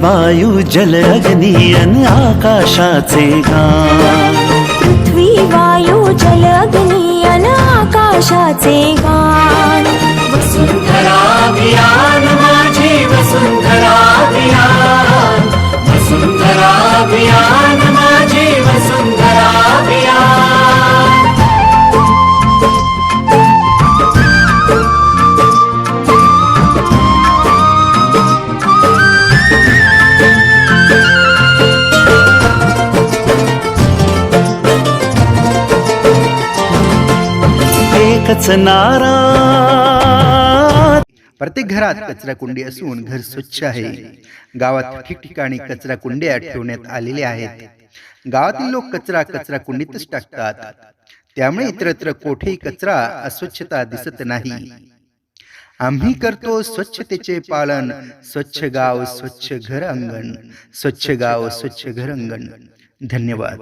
वायू जल अग्नी अन आकाशाचे गान। पृथ्वी वायू जल अग्नी अन आकाशाचे गान। वसुंधरा अभियान माझी वसुंधरा अभियान, वसुंधरा अभियान माझी वसुंधरा अभियान। एकच नारा। प्रत्येक घरात कचरा कुंडी असून घर स्वच्छ आहे। गावात ठिकठिकाणी कचरा कुंड्या ठेवण्यात आलेल्या आहेत। गावातील लोक कचरा कुंडीतच टाकतात, त्यामुळे इतरत्र कोठेही कचरा अस्वच्छता दिसत नाही। आम्ही करतो स्वच्छतेचे पालन। स्वच्छ गाव स्वच्छ घर अंगण, स्वच्छ गाव स्वच्छ घर अंगण। धन्यवाद।